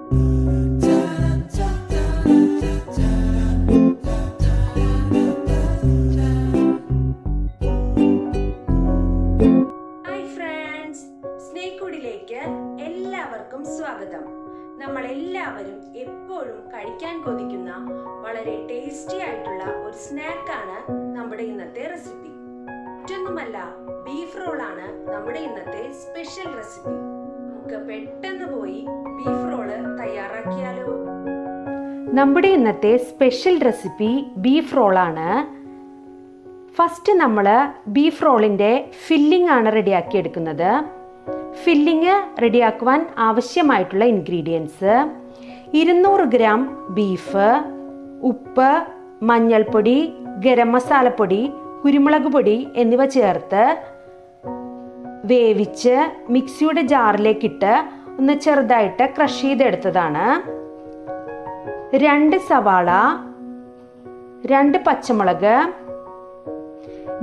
എല്ലാവർക്കും സ്വാഗതം. നമ്മളെല്ലാവരും എപ്പോഴും കഴിക്കാൻ കൊതിക്കുന്ന വളരെ ടേസ്റ്റി ആയിട്ടുള്ള ഒരു സ്നാക്കാണ് നമ്മുടെ ഇന്നത്തെ റെസിപ്പി. മറ്റൊന്നുമല്ല, ബീഫ് റോളാണ് നമ്മുടെ ഇന്നത്തെ സ്പെഷ്യൽ റെസിപ്പി. നമുക്ക് പെട്ടെന്ന് പോയി ബീഫ് റോള് തയ്യാറാക്കിയാലോ? നമ്മുടെ ഇന്നത്തെ സ്പെഷ്യൽ റെസിപ്പി ബീഫ് റോളാണ്. ഫസ്റ്റ് നമ്മൾ ബീഫ് റോളിൻ്റെ ഫില്ലിംഗ് ആണ് റെഡിയാക്കി എടുക്കുന്നത്. ഫില്ലിങ് റെഡിയാക്കുവാൻ ആവശ്യമായിട്ടുള്ള ഇൻഗ്രീഡിയൻസ്: 200 ഗ്രാം ബീഫ്, ഉപ്പ്, മഞ്ഞൾപ്പൊടി, ഗരം മസാലപ്പൊടി, കുരുമുളക് പൊടി എന്നിവ ചേർത്ത് വേവിച്ച് മിക്സിയുടെ ജാറിലേക്കിട്ട് ഒന്ന് ചെറുതായിട്ട് ക്രഷ് ചെയ്തെടുത്തതാണ്. 2 സവാള, 2 പച്ചമുളക്,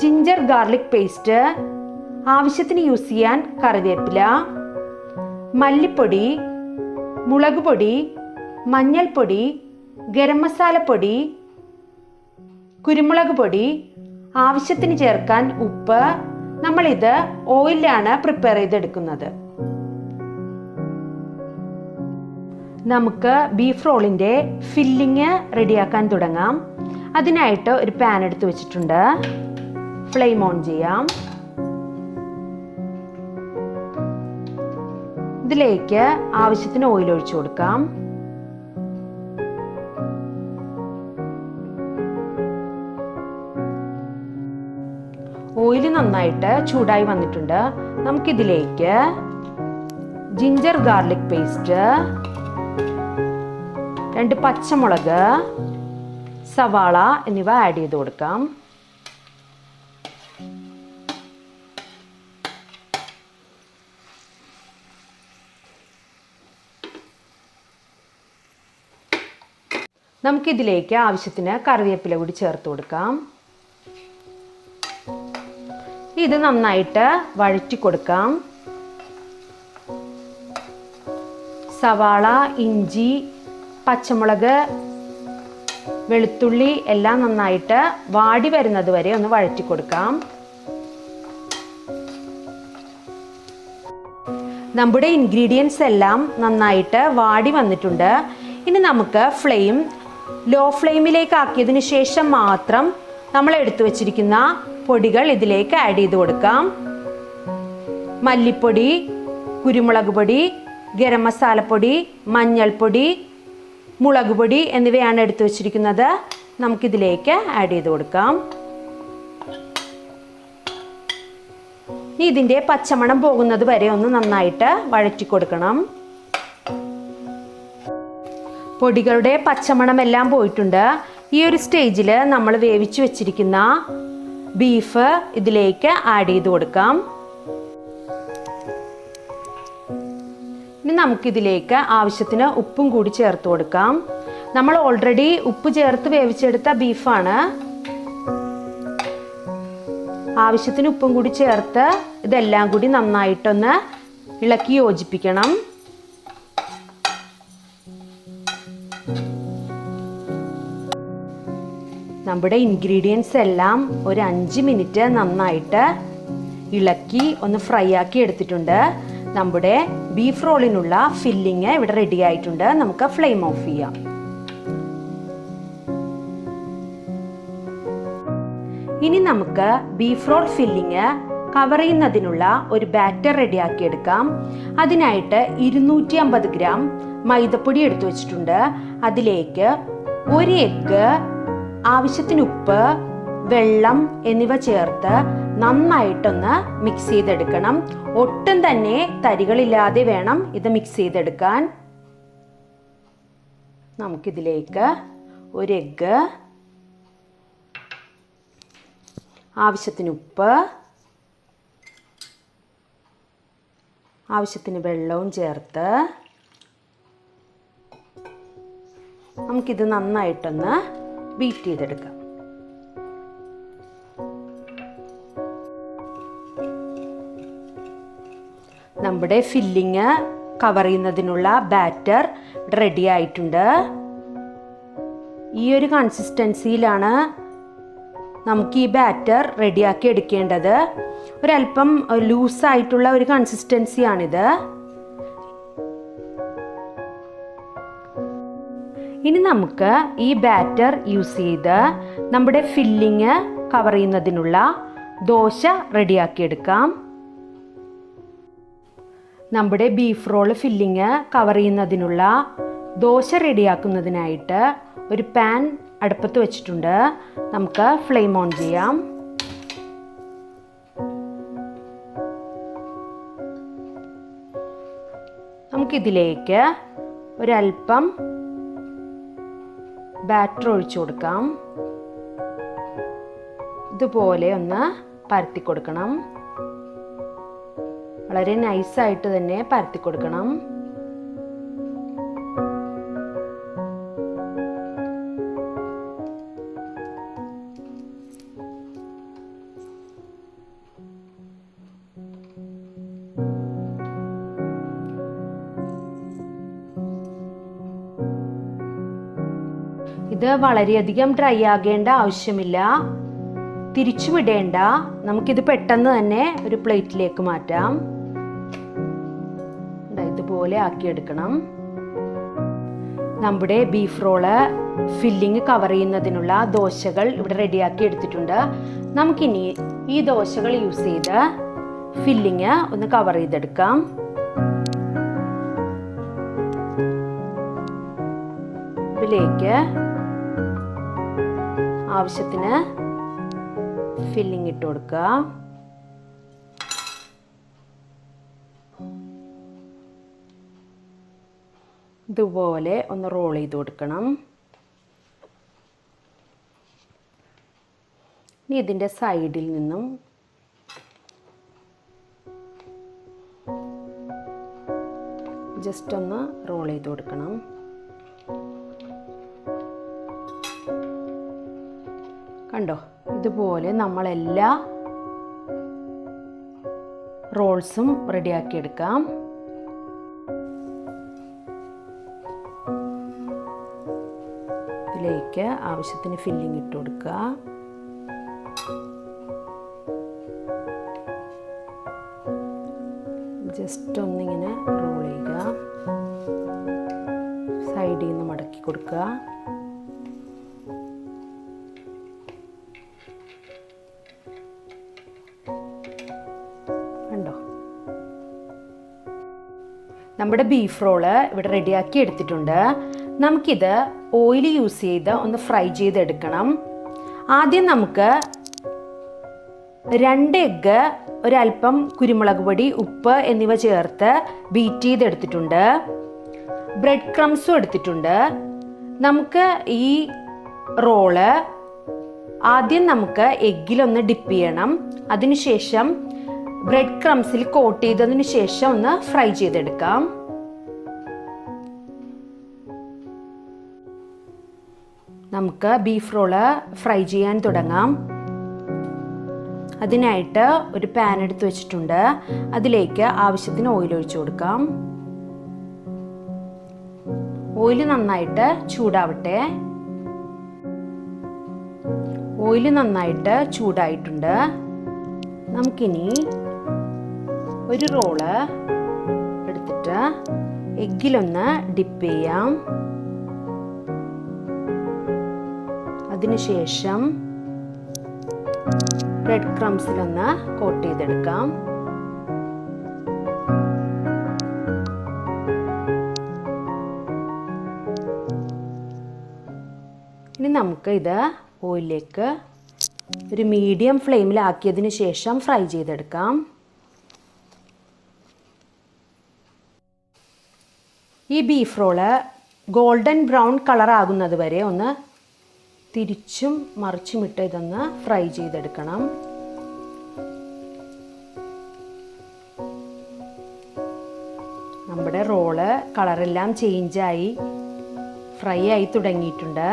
ജിഞ്ചർ ഗാർലിക് പേസ്റ്റ്, ആവശ്യത്തിന് യൂസ് ചെയ്യാൻ കറിവേപ്പില, മല്ലിപ്പൊടി, മുളക് പൊടി, മഞ്ഞൾപ്പൊടി, ഗരം മസാലപ്പൊടി, കുരുമുളക് പൊടി, ആവശ്യത്തിന് ചേർക്കാൻ ഉപ്പ്. നമ്മളിത് ഓയിലാണ് പ്രിപ്പയർ ചെയ്തെടുക്കുന്നത്. നമുക്ക് ബീഫ് റോളിൻ്റെ ഫില്ലിങ് റെഡിയാക്കാൻ തുടങ്ങാം. അതിനായിട്ട് ഒരു പാൻ എടുത്ത് വെച്ചിട്ടുണ്ട്. ഫ്ലെയിം ഓൺ ചെയ്യാം. ഇതിലേക്ക് ആവശ്യത്തിന് ഓയിൽ ഒഴിച്ചു കൊടുക്കാം. ഓയിൽ നന്നായിട്ട് ചൂടായി വന്നിട്ടുണ്ട്. നമുക്കിതിലേക്ക് ജിഞ്ചർ ഗാർലിക് പേസ്റ്റ്, 2 പച്ചമുളക്, സവാള എന്നിവ ആഡ് ചെയ്ത് കൊടുക്കാം. നമുക്കിതിലേക്ക് ആവശ്യത്തിന് കറിവേപ്പില കൂടി ചേർത്ത് കൊടുക്കാം. ഇത് നന്നായിട്ട് വഴറ്റി കൊടുക്കാം. സവാള, ഇഞ്ചി, പച്ചമുളക്, വെളുത്തുള്ളി എല്ലാം നന്നായിട്ട് വാടി വരുന്നത് വരെ ഒന്ന് വഴറ്റി കൊടുക്കാം. നമ്മുടെ ഇൻഗ്രീഡിയൻസ് എല്ലാം നന്നായിട്ട് വാടി വന്നിട്ടുണ്ട്. ഇനി നമുക്ക് ഫ്ലെയിം ലോ ഫ്ലെയിമിലേക്ക് ആക്കിയതിന് ശേഷം മാത്രം നമ്മൾ എടുത്തു വച്ചിരിക്കുന്ന പൊടികൾ ഇതിലേക്ക് ആഡ് ചെയ്ത് കൊടുക്കാം. മല്ലിപ്പൊടി, കുരുമുളക് പൊടി, ഗരം മസാലപ്പൊടി, മഞ്ഞൾപ്പൊടി, മുളക് പൊടി എന്നിവയാണ് എടുത്തു വച്ചിരിക്കുന്നത്. നമുക്കിതിലേക്ക് ആഡ് ചെയ്ത് കൊടുക്കാം. ഇതിൻ്റെ പച്ചമണം പോകുന്നത് വരെ ഒന്ന് നന്നായിട്ട് വഴറ്റി കൊടുക്കണം. പൊടികളുടെ പച്ചമണമെല്ലാം പോയിട്ടുണ്ട്. ഈ ഒരു സ്റ്റേജിൽ നമ്മൾ വേവിച്ച് വെച്ചിരിക്കുന്ന ബീഫ് ഇതിലേക്ക് ആഡ് ചെയ്ത് കൊടുക്കാം. ഇനി നമുക്കിതിലേക്ക് ആവശ്യത്തിന് ഉപ്പും കൂടി ചേർത്ത് കൊടുക്കാം. നമ്മൾ ഓൾറെഡി ഉപ്പ് ചേർത്ത് വേവിച്ചെടുത്ത ബീഫാണ്. ആവശ്യത്തിന് ഉപ്പും കൂടി ചേർത്ത് ഇതെല്ലാം കൂടി നന്നായിട്ടൊന്ന് ഇളക്കി യോജിപ്പിക്കണം. നമ്മുടെ ഇൻഗ്രീഡിയൻസ് എല്ലാം ഒരു 5 മിനിറ്റ് നന്നായിട്ട് ഇളക്കി ഒന്ന് ഫ്രൈ ആക്കി എടുത്തിട്ടുണ്ട്. നമ്മുടെ ബീഫ് റോളിനുള്ള ഫില്ലിങ് ഇവിടെ റെഡി ആയിട്ടുണ്ട്. നമുക്ക് ഫ്ലെയിം ഓഫ് ചെയ്യാം. ഇനി നമുക്ക് ബീഫ് റോൾ ഫില്ലിങ് കവർ ചെയ്യുന്നതിനുള്ള ഒരു ബാറ്റർ റെഡിയാക്കി എടുക്കാം. അതിനായിട്ട് 250 ഗ്രാം മൈദപ്പൊടി എടുത്തു വെച്ചിട്ടുണ്ട്. അതിലേക്ക് 1 എഗ്ഗ്, ആവശ്യത്തിന് ഉപ്പ്, വെള്ളം എന്നിവ ചേർത്ത് നന്നായിട്ടൊന്ന് മിക്സ് ചെയ്തെടുക്കണം. ഒട്ടും തന്നെ തരികളില്ലാതെ വേണം ഇത് മിക്സ് ചെയ്തെടുക്കാൻ. നമുക്കിതിലേക്ക് 1 എഗ്ഗ്, ആവശ്യത്തിന് ഉപ്പ്, ആവശ്യത്തിന് വെള്ളവും ചേർത്ത് നമുക്കിത് നന്നായിട്ടൊന്ന് ബീറ്റ് ചെയ്തെടുക്കാം. നമ്മുടെ ഫില്ലിങ് കവർ ചെയ്യുന്നതിനുള്ള ബാറ്റർ റെഡി ആയിട്ടുണ്ട്. ഈ ഒരു കൺസിസ്റ്റൻസിയിലാണ് നമുക്ക് ഈ ബാറ്റർ റെഡിയാക്കി എടുക്കേണ്ടത്. ഒരല്പം ലൂസായിട്ടുള്ള ഒരു കൺസിസ്റ്റൻസിയാണിത്. ഇനി നമുക്ക് ഈ ബാറ്റർ യൂസ് ചെയ്ത് നമ്മുടെ ഫില്ലിങ് കവർ ചെയ്യുന്നതിനുള്ള ദോശ റെഡിയാക്കിയെടുക്കാം. നമ്മുടെ ബീഫ് റോള് ഫില്ലിങ് കവർ ചെയ്യുന്നതിനുള്ള ദോശ റെഡിയാക്കുന്നതിനായിട്ട് ഒരു പാൻ അടുപ്പത്ത് വെച്ചിട്ടുണ്ട്. നമുക്ക് ഫ്ലെയിം ഓൺ ചെയ്യാം. നമുക്കിതിലേക്ക് ഒരല്പം ബാറ്റർ ഒഴിച്ചു കൊടുക്കാം. ഇതുപോലെ ഒന്ന് പരത്തി കൊടുക്കണം. വളരെ നൈസായിട്ട് തന്നെ പരത്തി കൊടുക്കണം. ഇത് വളരെയധികം ഡ്രൈ ആകേണ്ട ആവശ്യമില്ല, തിരിച്ചു വിടേണ്ട. നമുക്കിത് പെട്ടെന്ന് തന്നെ ഒരു പ്ലേറ്റിലേക്ക് മാറ്റാം. ഇതുപോലെ ആക്കിയെടുക്കണം. നമ്മുടെ ബീഫ് റോള് ഫില്ലിങ് കവർ ചെയ്യുന്നതിനുള്ള ദോശകൾ ഇവിടെ റെഡിയാക്കി എടുത്തിട്ടുണ്ട്. നമുക്കിനി ഈ ദോശകൾ യൂസ് ചെയ്ത് ഫില്ലിങ് ഒന്ന് കവർ ചെയ്തെടുക്കാം. ഇതിലേക്ക് ആവശ്യത്തിന് ഫില്ലിങ് ഇട്ട് കൊടുക്കുക. ഇതുപോലെ ഒന്ന് റോൾ ചെയ്ത് കൊടുക്കണം. ഇനി ഇതിൻ്റെ സൈഡിൽ നിന്നും ജസ്റ്റ് ഒന്ന് റോൾ ചെയ്ത് കൊടുക്കണം. കണ്ടോ, ഇതുപോലെ നമ്മളെല്ലാ റോൾസും റെഡിയാക്കി എടുക്കാം. ഇതിലേക്ക് ആവശ്യത്തിന് ഫില്ലിംഗ് ഇട്ട് കൊടുക്കുക. ജസ്റ്റ് ഒന്നിങ്ങനെ റോൾ ചെയ്യുക. സൈഡിൽ നിന്ന് മടക്കി കൊടുക്കുക. കണ്ടോ, നമ്മുടെ ബീഫ് റോള് ഇവിടെ റെഡിയാക്കി എടുത്തിട്ടുണ്ട്. നമുക്കിത് ഓയിൽ യൂസ് ചെയ്ത് ഒന്ന് ഫ്രൈ ചെയ്തെടുക്കണം. ആദ്യം നമുക്ക് 2 എഗ്ഗ്, ഒരല്പം കുരുമുളക് പൊടി, ഉപ്പ് എന്നിവ ചേർത്ത് ബീറ്റ് ചെയ്തെടുത്തിട്ടുണ്ട്. ബ്രെഡ് ക്രംസും എടുത്തിട്ടുണ്ട്. നമുക്ക് ഈ റോള് ആദ്യം നമുക്ക് എഗ്ഗിലൊന്ന് ഡിപ്പ് ചെയ്യണം. അതിനുശേഷം ബ്രെഡ് ക്രംസിൽ കോട്ട് ചെയ്തതിന് ശേഷം ഒന്ന് ഫ്രൈ ചെയ്തെടുക്കാം. നമുക്ക് ബീഫ് റോള് ഫ്രൈ ചെയ്യാൻ തുടങ്ങാം. അതിനായിട്ട് ഒരു പാൻ എടുത്ത് വെച്ചിട്ടുണ്ട്. അതിലേക്ക് ആവശ്യത്തിന് ഓയിൽ ഒഴിച്ചു കൊടുക്കാം. ഓയിൽ നന്നായിട്ട് ചൂടാവട്ടെ. ഓയിൽ നന്നായിട്ട് ചൂടായിട്ടുണ്ട്. നമുക്കിനി ഒരു റോള് എടുത്തിട്ട് എഗ്ഗിലൊന്ന് ഡിപ്പ് ചെയ്യാം. അതിനുശേഷം ബ്രെഡ് ക്രംസിലൊന്ന് കോട്ട് ചെയ്തെടുക്കാം. ഇനി നമുക്ക് ഇത് ഓയിലിലേക്ക് ഒരു മീഡിയം ഫ്ലെയിമിലാക്കിയതിന് ശേഷം ഫ്രൈ ചെയ്തെടുക്കാം. ഈ beef roll golden brown colour ആകുന്നത് വരെ ഒന്ന് തിരിച്ചും മറിച്ചുമിട്ട് ഇതൊന്ന് ഫ്രൈ ചെയ്തെടുക്കണം. നമ്മുടെ റോള് കളറെല്ലാം ചേഞ്ചായി ഫ്രൈ ആയി തുടങ്ങിയിട്ടുണ്ട്.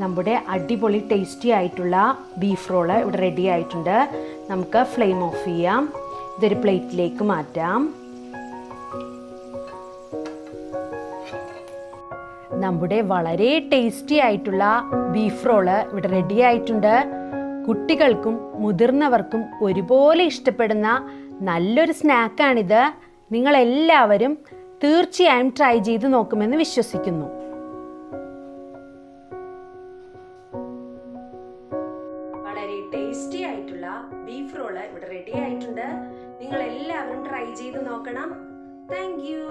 നമ്മുടെ അടിപൊളി ടേസ്റ്റി ആയിട്ടുള്ള ബീഫ് റോള് ഇവിടെ റെഡി ആയിട്ടുണ്ട്. നമുക്ക് ഫ്ലെയിം ഓഫ് ചെയ്യാം. ഇതൊരു പ്ലേറ്റിലേക്ക് മാറ്റാം. നമ്മുടെ വളരെ ടേസ്റ്റി ആയിട്ടുള്ള ബീഫ് റോള് ഇവിടെ റെഡി ആയിട്ടുണ്ട്. കുട്ടികൾക്കും മുതിർന്നവർക്കും ഒരുപോലെ ഇഷ്ടപ്പെടുന്ന നല്ലൊരു സ്നാക്കാണിത്. നിങ്ങളെല്ലാവരും തീർച്ചയായും ട്രൈ ചെയ്ത് നോക്കുമെന്ന് വിശ്വസിക്കുന്നു. വളരെ ടേസ്റ്റി ആയിട്ടുള്ള ബീഫ് റോള് ഇവിടെ റെഡി ആയിട്ടുണ്ട്. നിങ്ങൾ എല്ലാവരും ട്രൈ ചെയ്ത് നോക്കണം. Thank you.